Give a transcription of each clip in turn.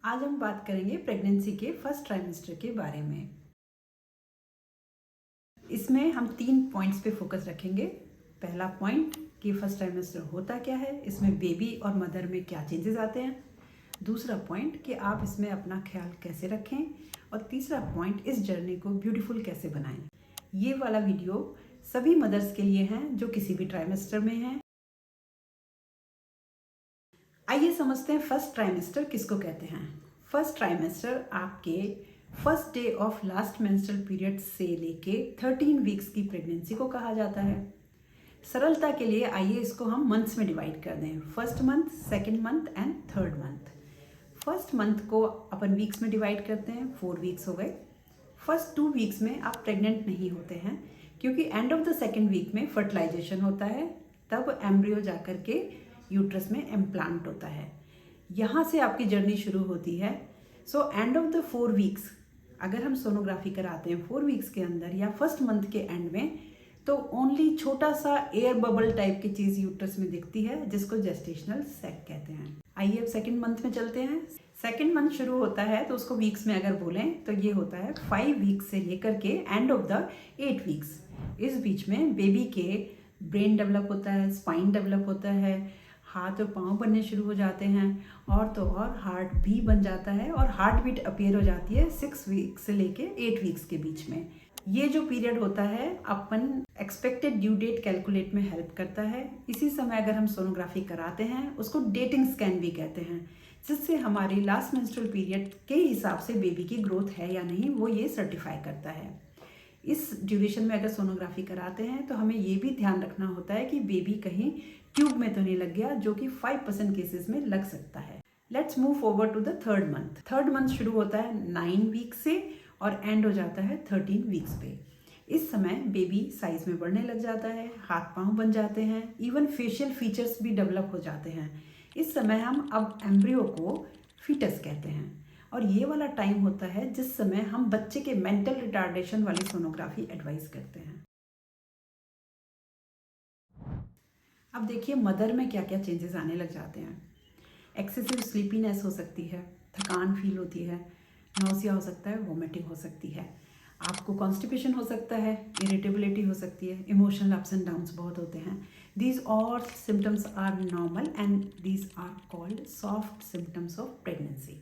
आज हम बात करेंगे प्रेगनेंसी के फर्स्ट ट्राइमेस्टर के बारे में। इसमें हम 3 पॉइंट्स पे फोकस रखेंगे। पहला पॉइंट कि फर्स्ट ट्राइमेस्टर होता क्या है, इसमें बेबी और मदर में क्या चेंजेस आते हैं। दूसरा पॉइंट कि आप इसमें अपना ख्याल कैसे रखें, और तीसरा पॉइंट इस जर्नी को ब्यूटीफुल कैसे बनाएं। ये वाला वीडियो सभी मदर्स के लिए हैं जो किसी भी ट्राइमेस्टर में हैं। आइए समझते हैं फर्स्ट ट्राइमेस्टर किसको कहते हैं। फर्स्ट ट्राइमेस्टर आपके first day of last menstrual period से लेके 13 वीक्स की प्रेगनेंसी को कहा जाता है। सरलता के लिए आइए इसको हम मंथ्स में डिवाइड कर दें। First month, second month and third month. First month को अपन वीक्स में डिवाइड करते हैं, 4 वीक्स हो गए। फर्स्ट 2 वीक्स में आप प्रेग्नेंट नहीं होते हैं, क्योंकि end of the second week में फर्टिलाइजेशन होता है, तब एम्ब्रियो जाकर के यूट्रस में इम्प्लांट होता है। यहाँ से आपकी जर्नी शुरू होती है। So and of the 4 weeks अगर हम सोनोग्राफी कराते हैं 4 वीक्स के अंदर या फर्स्ट मंथ के एंड में, तो ओनली छोटा सा एयर बबल टाइप की चीज़ यूट्रस में दिखती है, जिसको जेस्टेशनल सैक कहते हैं। आइए अब सेकेंड मंथ में चलते हैं। सेकेंड मंथ शुरू होता है तो उसको वीक्स में अगर बोलें तो ये होता है 5 वीक्स से लेकर के एंड ऑफ द 8 वीक्स। इस बीच में बेबी के ब्रेन डेवलप होता है, स्पाइन डेवलप होता है, हाथ और पाँव बनने शुरू हो जाते हैं, और तो और हार्ट भी बन जाता है, और हार्ट बीट अपीयर हो जाती है 6 वीक्स से लेके 8 वीक्स के बीच में। ये जो पीरियड होता है अपन एक्सपेक्टेड ड्यू डेट कैलकुलेट में हेल्प करता है। इसी समय अगर हम सोनोग्राफी कराते हैं उसको डेटिंग स्कैन भी कहते हैं, जिससे हमारी लास्ट मेंस्ट्रुअल पीरियड के हिसाब से बेबी की ग्रोथ है या नहीं वो ये सर्टिफाई करता है। इस ड्यूरेशन में अगर सोनोग्राफी कराते हैं तो हमें ये भी ध्यान रखना होता है कि बेबी कहीं ट्यूब में तो नहीं लग गया, जो कि 5% केसेस में लग सकता है। Let's move forward to the third month. Third month शुरू होता है 9 वीक से और एंड हो जाता है 13 वीक्स पे। इस समय बेबी साइज में बढ़ने लग जाता है, हाथ पांव बन जाते हैं, इवन फेशियल फीचर्स भी डेवलप हो जाते हैं। इस समय हम अब एम्ब्रियो को फीटस कहते हैं, और ये वाला टाइम होता है जिस समय हम बच्चे के मेंटल रिटार्डेशन वाली सोनोग्राफी एडवाइस करते हैं। अब देखिए मदर में क्या क्या चेंजेस आने लग जाते हैं। एक्सेसिव स्लीपीनेस हो सकती है, थकान फील होती है, नौसिया हो सकता है, वोमिटिंग हो सकती है, आपको कॉन्स्टिपेशन हो सकता है, इरिटेबिलिटी हो सकती है, इमोशनल अप्स एंड डाउन्स बहुत होते हैं। These all symptoms are normal and these are called soft symptoms of pregnancy.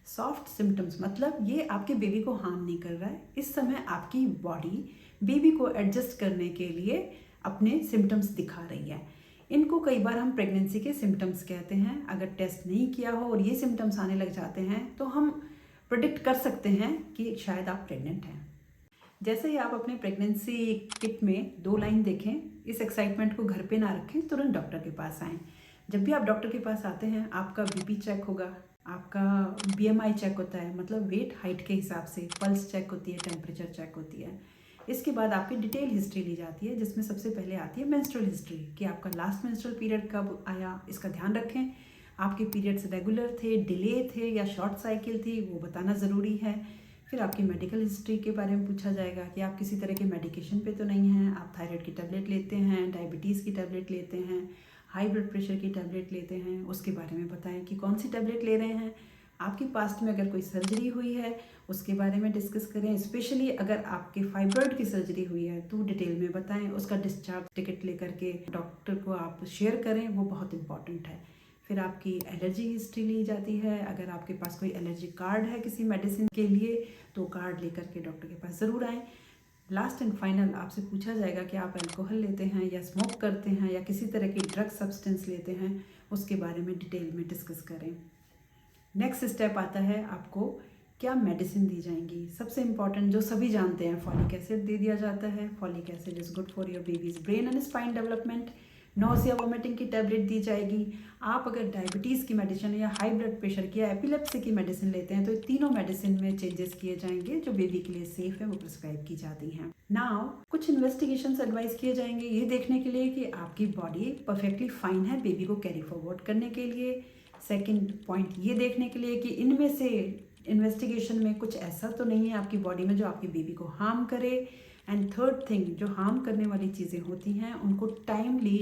Soft symptoms मतलब ये आपके बेबी को हार्म नहीं कर रहा है। इस समय आपकी बॉडी बेबी को एडजस्ट करने के लिए अपने सिम्टम्स दिखा रही है। इनको कई बार हम प्रेगनेंसी के सिम्टम्स कहते हैं। अगर टेस्ट नहीं किया हो और ये सिम्टम्स आने लग जाते हैं तो हम प्रेडिक्ट कर सकते हैं कि शायद आप प्रेग्नेंट हैं। जैसे ही आप अपने प्रेगनेंसी किट में 2 लाइन देखें, इस एक्साइटमेंट को घर पे ना रखें, तुरंत डॉक्टर के पास आएँ। जब भी आप डॉक्टर के पास आते हैं आपका बीपी चेक होगा, आपका बीएमआई चेक होता है, मतलब वेट हाइट के हिसाब से, पल्स चेक होती है, टेम्परेचर चेक होती है। इसके बाद आपकी डिटेल हिस्ट्री ली जाती है, जिसमें सबसे पहले आती है मेंस्ट्रुअल हिस्ट्री, कि आपका लास्ट मेंस्ट्रुअल पीरियड कब आया, इसका ध्यान रखें। आपके पीरियड्स रेगुलर थे, डिले थे या शॉर्ट साइकिल थी, वो बताना ज़रूरी है। फिर आपकी मेडिकल हिस्ट्री के बारे में पूछा जाएगा कि आप किसी तरह के मेडिकेशन पे तो नहीं हैं, आप थायराइड की टैबलेट लेते हैं, डायबिटीज़ की टैबलेट लेते हैं, हाई ब्लड प्रेशर की टैबलेट लेते हैं, उसके बारे में बताएं कि कौन सी टैबलेट ले रहे हैं। आपकी पास्ट में अगर कोई सर्जरी हुई है उसके बारे में डिस्कस करें। स्पेशली अगर आपके फाइब्रॉइड की सर्जरी हुई है तो डिटेल में बताएं। उसका डिस्चार्ज टिकट लेकर के डॉक्टर को आप शेयर करें, वो बहुत इंपॉर्टेंट है। फिर आपकी एलर्जी हिस्ट्री ली जाती है। अगर आपके पास कोई एलर्जी कार्ड है किसी मेडिसिन के लिए तो कार्ड लेकर के डॉक्टर के पास ज़रूर आएँ। लास्ट एंड फाइनल आपसे पूछा जाएगा कि आप अल्कोहल लेते हैं या स्मोक करते हैं या किसी तरह की ड्रग सब्सटेंस लेते हैं, उसके बारे में डिटेल में डिस्कस करें। नेक्स्ट स्टेप आता है आपको क्या मेडिसिन दी जाएंगी। सबसे इम्पॉर्टेंट जो सभी जानते हैं, फॉलिक एसिड दे दिया जाता है। Folic acid is good for your babies brain and spine development. Nausea vomiting की टैबलेट दी जाएगी। आप अगर डायबिटीज़ की मेडिसिन या हाई ब्लड प्रेशर की या एपिलेप्सी की मेडिसिन लेते हैं तो तीनों मेडिसिन में चेंजेस किए जाएंगे जो बेबी के लिए सेफ है, वो प्रिस्क्राइब की जाती हैं। नाउ कुछ इन्वेस्टिगेशंस एडवाइस किए जाएंगे ये देखने के लिए कि आपकी बॉडी परफेक्टली फाइन है बेबी को कैरी फॉरवर्ड करने के लिए। सेकेंड पॉइंट ये देखने के लिए कि इनमें से इन्वेस्टिगेशन में कुछ ऐसा तो नहीं है आपकी बॉडी में जो आपके बेबी को हार्म करे। एंड थर्ड थिंग, जो हार्म करने वाली चीज़ें होती हैं उनको टाइमली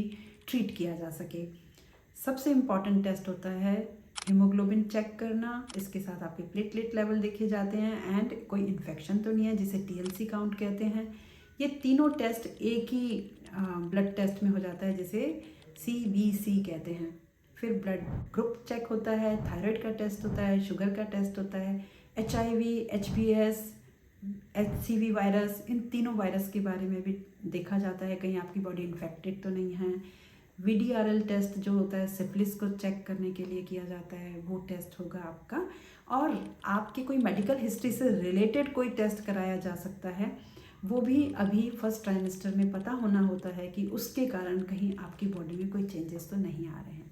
ट्रीट किया जा सके। सबसे इम्पॉर्टेंट टेस्ट होता है हीमोग्लोबिन चेक करना, इसके साथ आपके प्लेटलेट लेवल देखे जाते हैं एंड कोई इन्फेक्शन तो नहीं है जिसे टीएलसी काउंट कहते हैं। ये तीनों टेस्ट एक ही ब्लड टेस्ट में हो जाता है जिसे CBC कहते हैं। फिर ब्लड ग्रुप चेक होता है, थायराइड का टेस्ट होता है, शुगर का टेस्ट होता है, HIV, HBS, HCV वायरस, इन तीनों वायरस के बारे में भी देखा जाता है कहीं आपकी बॉडी इन्फेक्टेड तो नहीं है। VDRL टेस्ट जो होता है सिफिलिस को चेक करने के लिए किया जाता है, वो टेस्ट होगा आपका। और आपकी कोई मेडिकल हिस्ट्री से रिलेटेड कोई टेस्ट कराया जा सकता है, वो भी अभी फर्स्ट ट्राइमेस्टर में पता होना होता है कि उसके कारण कहीं आपकी बॉडी में कोई चेंजेस तो नहीं आ रहे हैं।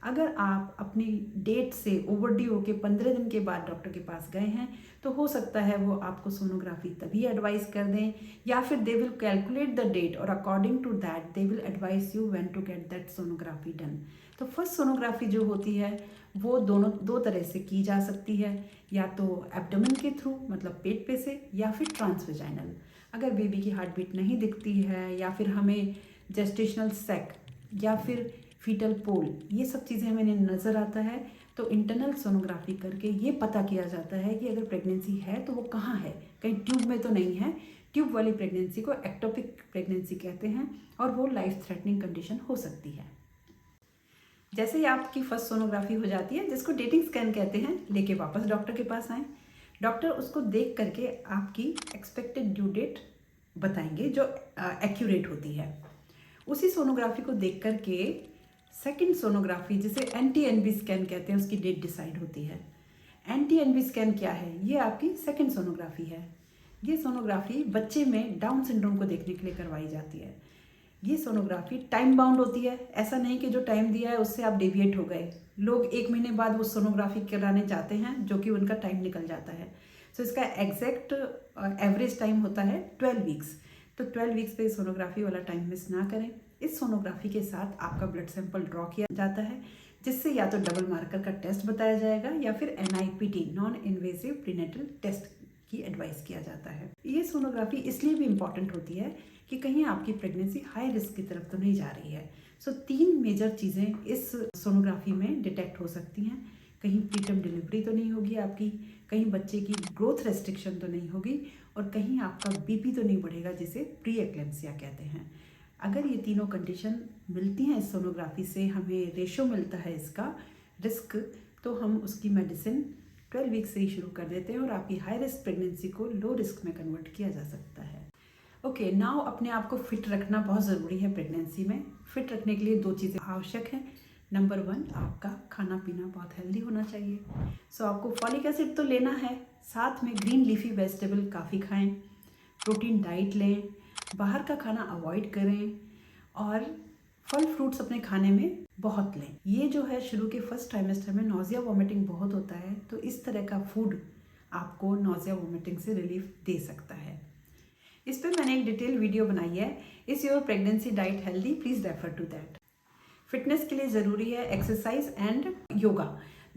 अगर आप अपनी डेट से ओवरड्यू होके 15 दिन के बाद डॉक्टर के पास गए हैं तो हो सकता है वो आपको सोनोग्राफी तभी एडवाइस कर दें, या फिर they will calculate the date और according to that they will advise you when to get that sonography done. तो फर्स्ट सोनोग्राफी जो होती है वो दो तरह से की जा सकती है, या तो एब्डोमेन के थ्रू मतलब पेट पे से, या फिर ट्रांसवेजाइनल। अगर बेबी की हार्ट बीट नहीं दिखती है, या फिर हमें जेस्टेशनल सैक या फिर फीटल पोल ये सब चीज़ें हमें नज़र आता है, तो इंटरनल सोनोग्राफी करके ये पता किया जाता है कि अगर प्रेगनेंसी है तो वो कहाँ है, कहीं ट्यूब में तो नहीं है। ट्यूब वाली प्रेगनेंसी को एक्टोपिक प्रेगनेंसी कहते हैं और वो लाइफ थ्रेटनिंग कंडीशन हो सकती है। जैसे ही आपकी फर्स्ट सोनोग्राफी हो जाती है, जिसको डेटिंग स्कैन कहते हैं, लेके वापस डॉक्टर के पास आएँ। डॉक्टर उसको देख करके आपकी एक्सपेक्टेड ड्यू डेट बताएंगे जो एक्यूरेट होती है। उसी सोनोग्राफी को देख करके सेकंड सोनोग्राफी जिसे NT-NB स्कैन कहते हैं उसकी डेट डिसाइड होती है। NT-NB स्कैन क्या है? ये आपकी सेकंड सोनोग्राफी है। ये सोनोग्राफी बच्चे में डाउन सिंड्रोम को देखने के लिए करवाई जाती है। ये सोनोग्राफी टाइम बाउंड होती है, ऐसा नहीं कि जो टाइम दिया है उससे आप डेविएट हो गए। लोग 1 महीने बाद वो सोनोग्राफी कराने जाते हैं जो कि उनका टाइम निकल जाता है। सो इसका एग्जैक्ट एवरेज टाइम होता है 12 वीक्स। तो 12 वीक्स पे सोनोग्राफी वाला टाइम मिस ना करें। इस सोनोग्राफी के साथ आपका ब्लड सैंपल ड्रॉ किया जाता है, जिससे या तो डबल मार्कर का टेस्ट बताया जाएगा या फिर NIPT non invasive prenatal test की एडवाइस किया जाता है। ये सोनोग्राफी इसलिए भी इम्पॉर्टेंट होती है कि कहीं आपकी प्रेगनेंसी हाई रिस्क की तरफ तो नहीं जा रही है। सो 3 मेजर चीज़ें इस सोनोग्राफी में डिटेक्ट हो सकती हैं। कहीं प्रीटर्म डिलीवरी तो नहीं होगी आपकी, कहीं बच्चे की ग्रोथ रेस्ट्रिक्शन तो नहीं होगी, और कहीं आपका BP तो नहीं बढ़ेगा जिसे प्री एक्लेम्सिया कहते हैं। अगर ये तीनों कंडीशन मिलती हैं इस सोनोग्राफी से, हमें रेशो मिलता है इसका रिस्क, तो हम उसकी मेडिसिन 12 वीक से ही शुरू कर देते हैं और आपकी हाई रिस्क प्रेगनेंसी को लो रिस्क में कन्वर्ट किया जा सकता है। ओके, नाउ अपने आप को फिट रखना बहुत ज़रूरी है प्रेगनेंसी में। फिट रखने के लिए 2 चीज़ें आवश्यक हैं। नंबर 1, आपका खाना पीना बहुत हेल्दी होना चाहिए। सो आपको फॉलिक एसिड तो लेना है, साथ में ग्रीन लीफी वेजिटेबल काफ़ी खाएं, प्रोटीन डाइट लें, बाहर का खाना अवॉइड करें, और फल फ्रूट्स अपने खाने में बहुत लें। ये जो है शुरू के फर्स्ट ट्राइमेस्टर में नोजिया वॉमिटिंग बहुत होता है, तो इस तरह का फूड आपको नोजिया वॉमिटिंग से रिलीफ दे सकता है। इस पर मैंने एक डिटेल वीडियो बनाई है, is your pregnancy diet healthy, please refer to that. Fitness के लिए ज़रूरी है एक्सरसाइज एंड योगा,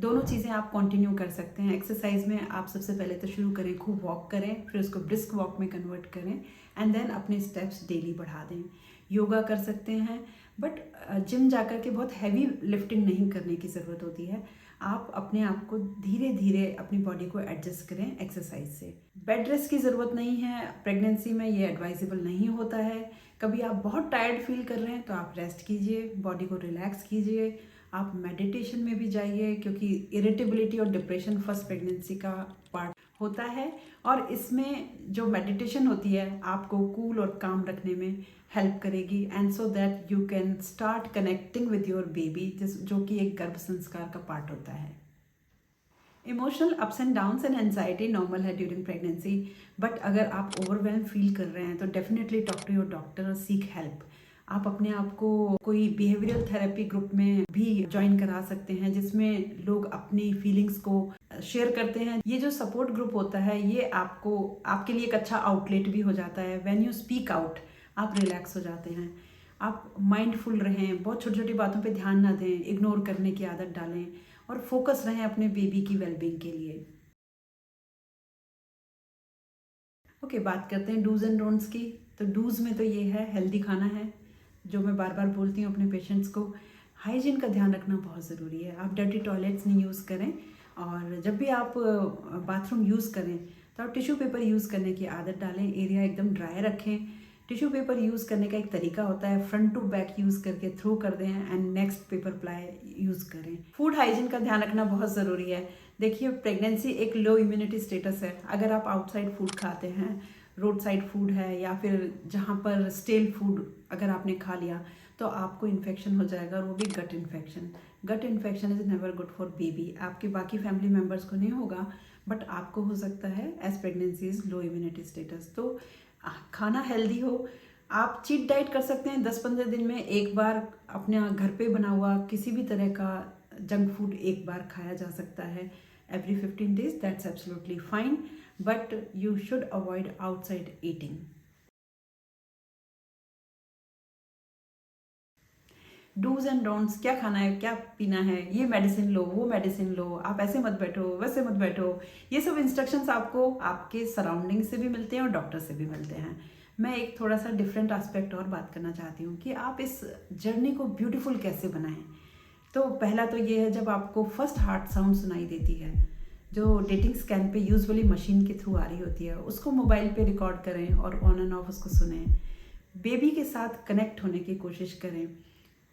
दोनों चीज़ें आप कंटिन्यू कर सकते हैं। एक्सरसाइज में आप सबसे पहले तो शुरू करें, खूब वॉक करें, फिर उसको ब्रिस्क वॉक में कन्वर्ट करें, एंड देन अपने स्टेप्स डेली बढ़ा दें। योगा कर सकते हैं, बट जिम जाकर के बहुत हैवी लिफ्टिंग नहीं करने की ज़रूरत होती है। आप अपने आप को धीरे धीरे अपनी बॉडी को एडजस्ट करें एक्सरसाइज से। बेड रेस्ट की ज़रूरत नहीं है प्रेगनेंसी में, ये एडवाइजेबल नहीं होता है। कभी आप बहुत टायर्ड फील कर रहे हैं तो आप रेस्ट कीजिए, बॉडी को रिलैक्स कीजिए। आप मेडिटेशन में भी जाइए, क्योंकि इरिटेबिलिटी और डिप्रेशन फर्स्ट प्रेगनेंसी का पार्ट होता है, और इसमें जो मेडिटेशन होती है आपको कूल और काम रखने में हेल्प करेगी, and so that you can start connecting with your baby, जो कि एक गर्भ संस्कार का पार्ट होता है। Emotional ups and downs and anxiety normal है ड्यूरिंग प्रेगनेंसी, बट अगर आप ओवरवेल्म फील कर रहे हैं तो definitely talk to your doctor और सीक हेल्प। आप अपने आप को कोई बिहेवियरल थेरेपी ग्रुप में भी ज्वाइन करा सकते हैं, जिसमें लोग अपनी फीलिंग्स को शेयर करते हैं। ये जो सपोर्ट ग्रुप होता है ये आपके लिए एक अच्छा आउटलेट भी हो जाता है। व्हेन यू स्पीक आउट आप रिलैक्स हो जाते हैं, आप माइंडफुल रहें, बहुत छोटी छोटी बातों पे ध्यान ना दें, इग्नोर करने की आदत डालें, और फोकस रहें अपने बेबी की वेलबींग के लिए। ओके, बात करते हैं डूज एंड डोंट्स की। तो डूज में तो ये है, हेल्दी खाना है, जो मैं बार बार बोलती हूँ अपने पेशेंट्स को। हाइजीन का ध्यान रखना बहुत ज़रूरी है। आप डर्टी टॉयलेट्स नहीं यूज़ करें, और जब भी आप बाथरूम यूज़ करें तो आप टिश्यू पेपर यूज़ करने की आदत डालें। एरिया एकदम ड्राई रखें। टिश्यू पेपर यूज़ करने का एक तरीका होता है, फ्रंट टू बैक यूज़ करके थ्रो कर दें and next paper ply use करें। फूड हाइजीन का ध्यान रखना बहुत ज़रूरी है। देखिए, प्रेगनेंसी एक लो इम्यूनिटी स्टेटस है। अगर आप आउटसाइड फूड खाते हैं, रोड साइड फूड है, या फिर जहाँ पर स्टेल फूड अगर आपने खा लिया, तो आपको इन्फेक्शन हो जाएगा, और वो भी gut infection. Gut infection is never good for baby. आपके बाकी फैमिली मेम्बर्स को नहीं होगा, बट आपको हो सकता है as pregnancy is low immunity status. तो खाना हेल्दी हो। आप चीट डाइट कर सकते हैं। 10-15 दिन में एक बार अपने घर पे बना हुआ किसी भी तरह का जंक फूड एक बार खाया जा सकता है। Every 15 days, that's absolutely fine, but you should avoid outside eating. Dos and don'ts, क्या खाना है, क्या पीना है, ये मेडिसिन लो, वो मेडिसिन लो, आप ऐसे मत बैठो, वैसे मत बैठो, ये सब इंस्ट्रक्शंस आपको आपके सराउंडिंग से भी मिलते हैं और डॉक्टर से भी मिलते हैं। मैं एक थोड़ा सा डिफरेंट एस्पेक्ट और बात करना चाहती हूँ कि आप इस जर्नी को ब्यूटीफुल कैसे बनाएं। तो पहला तो ये है, जब आपको फर्स्ट हार्ट साउंड सुनाई देती है, जो डेटिंग स्कैन पे यूजुअली मशीन के थ्रू आ रही होती है, उसको मोबाइल पे रिकॉर्ड करें और ऑन एंड ऑफ उसको सुनें। बेबी के साथ कनेक्ट होने की कोशिश करें,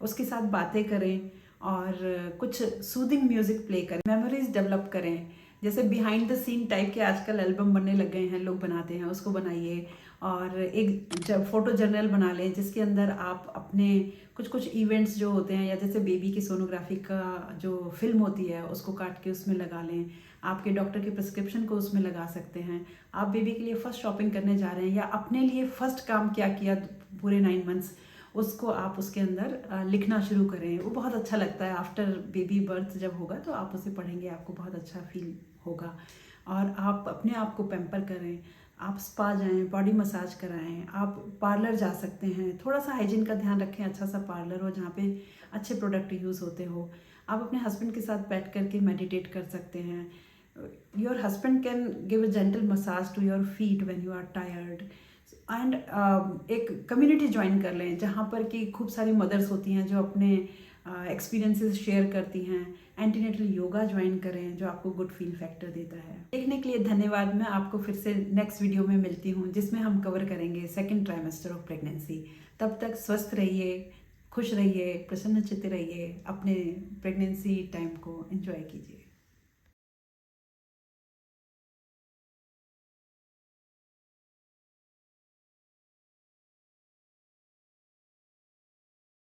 उसके साथ बातें करें, और कुछ सूदिंग म्यूज़िक प्ले करें। मेमोरीज डेवलप करें। जैसे बिहाइंड द सीन टाइप के आजकल एल्बम बनने लग गए हैं, लोग बनाते हैं, उसको बनाइए। और एक फोटो जर्नल बना लें जिसके अंदर आप अपने कुछ कुछ इवेंट्स जो होते हैं, या जैसे बेबी की सोनोग्राफी का जो फिल्म होती है उसको काट के उसमें लगा लें। आपके डॉक्टर के प्रिस्क्रिप्शन को उसमें लगा सकते हैं। आप बेबी के लिए फ़र्स्ट शॉपिंग करने जा रहे हैं, या अपने लिए फ़र्स्ट काम क्या किया पूरे 9 months, उसको आप उसके अंदर लिखना शुरू करें। वो बहुत अच्छा लगता है। आफ्टर बेबी बर्थ जब होगा तो आप उसे पढ़ेंगे, आपको बहुत अच्छा फील होगा। और आप अपने आप को पैम्पर करें। आप स्पा जाएं, बॉडी मसाज कराएं, आप पार्लर जा सकते हैं। थोड़ा सा हाइजीन का ध्यान रखें, अच्छा सा पार्लर हो जहाँ पे अच्छे प्रोडक्ट यूज़ होते हो। आप अपने हस्बैंड के साथ बैठ करके मेडिटेट कर सकते हैं। Your husband can give a gentle massage to your feet when you are tired. And एक कम्युनिटी ज्वाइन कर लें जहाँ पर कि खूब सारी मदर्स होती हैं जो अपने एक्सपीरियंसेस शेयर करती हैं। एंटीनेटल योगा ज्वाइन करें जो आपको गुड फील फैक्टर देता है। देखने के लिए धन्यवाद। मैं आपको फिर से नेक्स्ट वीडियो में मिलती हूँ जिसमें हम कवर करेंगे सेकेंड ट्राइमेस्टर ऑफ प्रेगनेंसी। तब तक स्वस्थ रहिए, खुश रहिए, प्रसन्नचित्त रहिए, अपने प्रेगनेंसी टाइम को एंजॉय कीजिए।